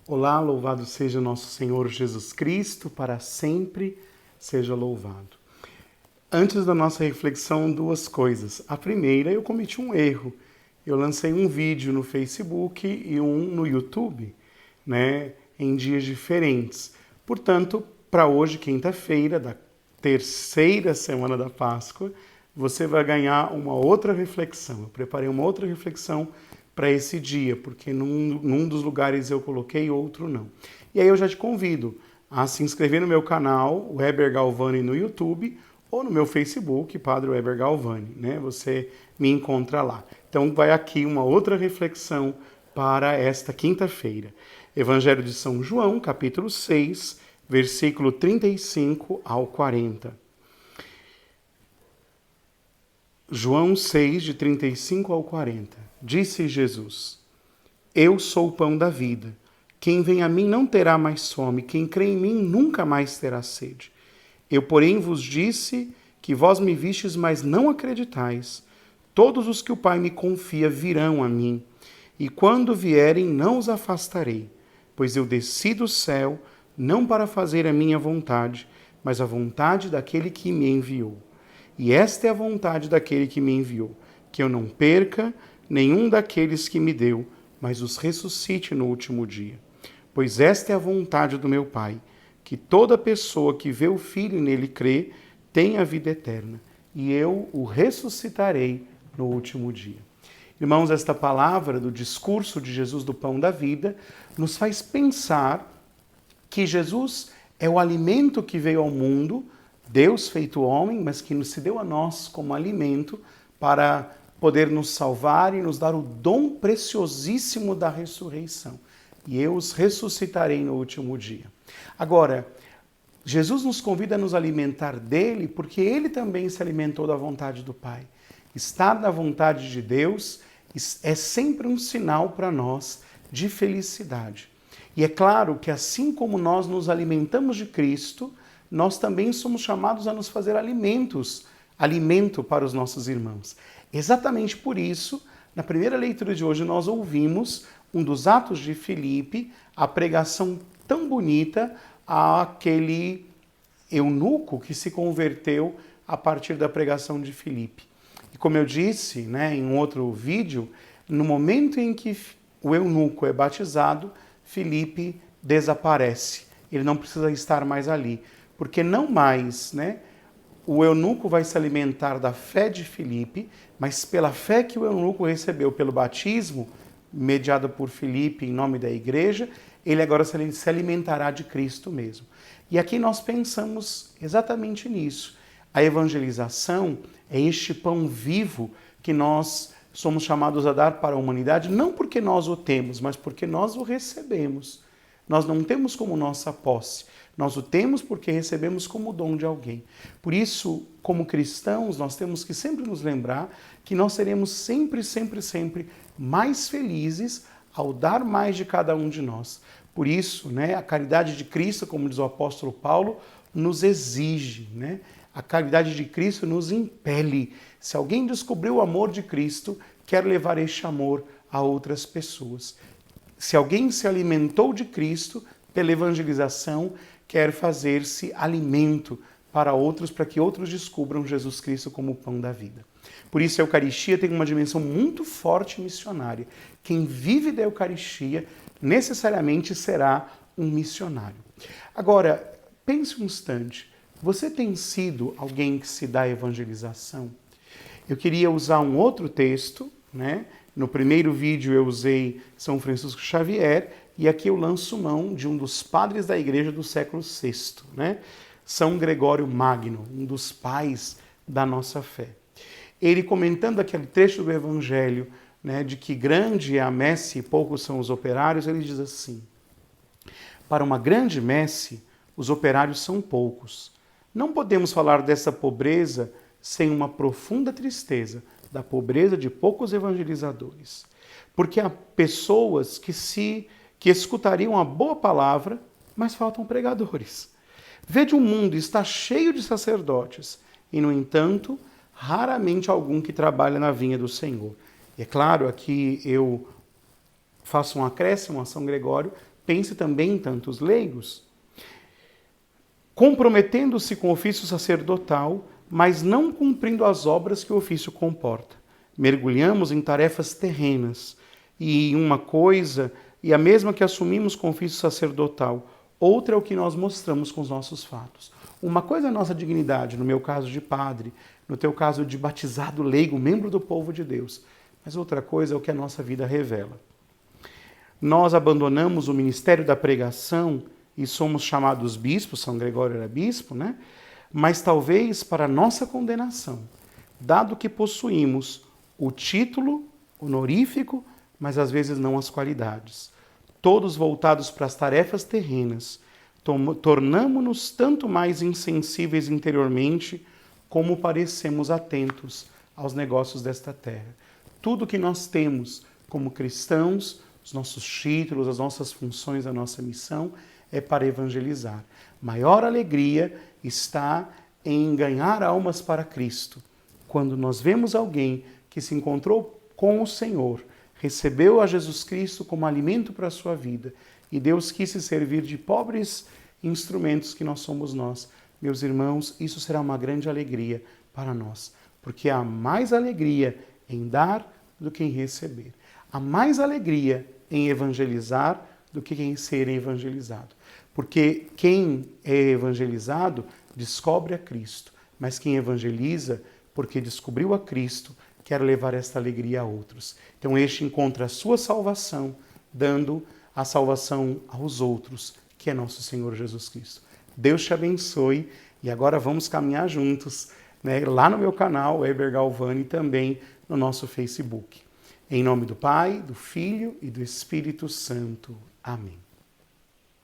Olá, louvado seja nosso Senhor Jesus Cristo, para sempre seja louvado. Antes da nossa reflexão, duas coisas. A primeira, eu cometi um erro. Eu lancei um vídeo no Facebook e um no YouTube, em dias diferentes. Portanto, para hoje, quinta-feira, da terceira semana da Páscoa, você vai ganhar uma outra reflexão. Eu preparei uma outra reflexão para esse dia, porque num dos lugares eu coloquei, outro não. E aí eu já te convido a se inscrever no meu canal, Weber Galvani, no YouTube, ou no meu Facebook, Padre Weber Galvani, Você me encontra lá. Então vai aqui uma outra reflexão para esta quinta-feira. Evangelho de São João, capítulo 6, versículo 35 ao 40. João 6, de 35 ao 40. Disse Jesus: Eu sou o pão da vida. Quem vem a mim não terá mais fome, quem crê em mim nunca mais terá sede. Eu, porém, vos disse que vós me vistes, mas não acreditais. Todos os que o Pai me confia virão a mim, e quando vierem não os afastarei, pois eu desci do céu não para fazer a minha vontade, mas a vontade daquele que me enviou. E esta é a vontade daquele que me enviou, que eu não perca nenhum daqueles que me deu, mas os ressuscite no último dia. Pois esta é a vontade do meu Pai, que toda pessoa que vê o Filho e nele crê, tenha a vida eterna, e eu o ressuscitarei no último dia. Irmãos, esta palavra do discurso de Jesus do pão da vida nos faz pensar que Jesus é o alimento que veio ao mundo, Deus feito homem, mas que se deu a nós como alimento para poder nos salvar e nos dar o dom preciosíssimo da ressurreição. E eu os ressuscitarei no último dia. Agora, Jesus nos convida a nos alimentar dele porque ele também se alimentou da vontade do Pai. Estar na vontade de Deus é sempre um sinal para nós de felicidade. E é claro que assim como nós nos alimentamos de Cristo, nós também somos chamados a nos fazer alimento para os nossos irmãos. Exatamente por isso, na primeira leitura de hoje, nós ouvimos um dos Atos de Filipe, a pregação tão bonita àquele eunuco que se converteu a partir da pregação de Filipe. E como eu disse em um outro vídeo, no momento em que o eunuco é batizado, Filipe desaparece. Ele não precisa estar mais ali. Porque não mais, o eunuco vai se alimentar da fé de Filipe, mas pela fé que o eunuco recebeu pelo batismo, mediado por Filipe em nome da igreja, ele agora se alimentará de Cristo mesmo. E aqui nós pensamos exatamente nisso. A evangelização é este pão vivo que nós somos chamados a dar para a humanidade, não porque nós o temos, mas porque nós o recebemos. Nós não temos como nossa posse. Nós o temos porque recebemos como dom de alguém. Por isso, como cristãos, nós temos que sempre nos lembrar que nós seremos sempre, sempre, sempre mais felizes ao dar mais de cada um de nós. Por isso, a caridade de Cristo, como diz o apóstolo Paulo, nos exige, A caridade de Cristo nos impele. Se alguém descobriu o amor de Cristo, quer levar este amor a outras pessoas. Se alguém se alimentou de Cristo pela evangelização, quer fazer-se alimento para outros, para que outros descubram Jesus Cristo como o pão da vida. Por isso a Eucaristia tem uma dimensão muito forte missionária. Quem vive da Eucaristia necessariamente será um missionário. Agora, pense um instante. Você tem sido alguém que se dá evangelização? Eu queria usar um outro texto, No primeiro vídeo eu usei São Francisco Xavier, e aqui eu lanço mão de um dos padres da igreja do século VI, São Gregório Magno, um dos pais da nossa fé. Ele comentando aquele trecho do Evangelho, de que grande é a messe e poucos são os operários, ele diz assim: para uma grande messe, os operários são poucos. Não podemos falar dessa pobreza sem uma profunda tristeza da pobreza de poucos evangelizadores. Porque há pessoas que escutariam a boa palavra, mas faltam pregadores. Vede, o mundo está cheio de sacerdotes, e, no entanto, raramente algum que trabalha na vinha do Senhor. E é claro, aqui eu faço um acréscimo a São Gregório, pense também em tantos leigos, comprometendo-se com o ofício sacerdotal, mas não cumprindo as obras que o ofício comporta. Mergulhamos em tarefas terrenas, e uma coisa, e a mesma que assumimos com o ofício sacerdotal, outra é o que nós mostramos com os nossos fatos. Uma coisa é a nossa dignidade, no meu caso de padre, no teu caso de batizado leigo, membro do povo de Deus, mas outra coisa é o que a nossa vida revela. Nós abandonamos o ministério da pregação e somos chamados bispos, São Gregório era bispo, né? Mas talvez para nossa condenação, dado que possuímos o título honorífico, mas às vezes não as qualidades. Todos voltados para as tarefas terrenas, tornamo-nos tanto mais insensíveis interiormente, como parecemos atentos aos negócios desta terra. Tudo que nós temos como cristãos, os nossos títulos, as nossas funções, a nossa missão, é para evangelizar. Maior alegria está em ganhar almas para Cristo. Quando nós vemos alguém que se encontrou com o Senhor, recebeu a Jesus Cristo como alimento para a sua vida, e Deus quis se servir de pobres instrumentos que nós somos nós. Meus irmãos, isso será uma grande alegria para nós, porque há mais alegria em dar do que em receber. Há mais alegria em evangelizar do que em ser evangelizado. Porque quem é evangelizado descobre a Cristo, mas quem evangeliza, porque descobriu a Cristo, quer levar esta alegria a outros. Então este encontra a sua salvação, dando a salvação aos outros, que é nosso Senhor Jesus Cristo. Deus te abençoe e agora vamos caminhar juntos, né, lá no meu canal, Heber Galvani, e também no nosso Facebook. Em nome do Pai, do Filho e do Espírito Santo. Amém.